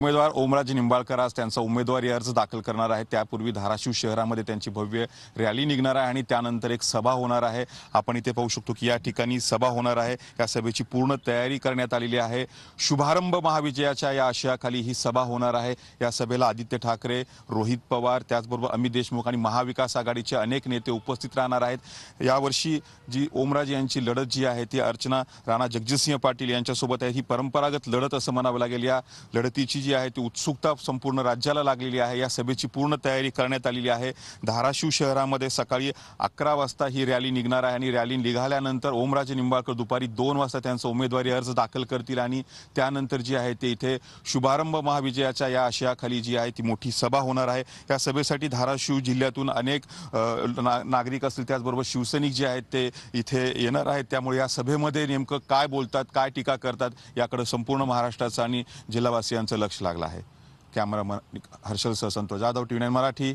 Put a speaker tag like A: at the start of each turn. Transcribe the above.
A: उमेदवार ओमराजे निंबाळकर आज त्यांचा उमेदवारी अर्ज दाखल करणार आहे। त्यापूर्वी धाराशिव शहरामध्ये त्यांची भव्य रॅली निघणार आहे आणि त्यानंतर एक सभा होणार आहे। आपण इथे पाहू शकतो की या ठिकाणी सभा होणार आहे। या सभेची पूर्ण तयारी करण्यात आलेली आहे। शुभारंभ महाविजयाच्या या आशयाखाली ही सभा होणार आहे। या सभेला आदित्य ठाकरे, रोहित पवार, त्याचबरोबर अमित देशमुख आणि महाविकास आघाडीचे अनेक नेते उपस्थित राहणार आहेत। यावर्षी जी ओमराजे यांची लढत जी आहे ती अर्चना राणा जगजितसिंह पाटील यांच्यासोबत आहे। ही परंपरागत लढत असं म्हणावं लागेल। या लढतीची जी आहे ती उत्सुकता संपूर्ण राज्याला लागलेली आहे। या सभेची पूर्ण तयारी करण्यात आलेली आहे। धाराशिव शहरामध्ये सकाळी 11 वाजता ही रॅली निघणार आहे आणि रॅली निघाल्यानंतर ओमराजे निंबाळकर दुपारी 2 वाजता त्यांचा उमेदवारी अर्ज दाखल करतील आणि त्यानंतर जी आहे ते इथे शुभारंभ महाविजयाच्या या आशयाखाली जी आहे ती मोठी सभा होणार आहे। या सभेसाठी धाराशिव जिल्ह्यातून अनेक नागरिक असतील, त्याचबरोबर शिवसैनिक जे आहेत ते इथे येणार आहेत। त्यामुळे या सभेमध्ये नेमकं काय बोलतात, काय टीका करतात याकडे संपूर्ण महाराष्ट्राचं आणि जिल्हावासियांचं लक्ष लागलं आहे। कॅमेरामन हर्षल सह संतोष जाधव, TV9 मराठी,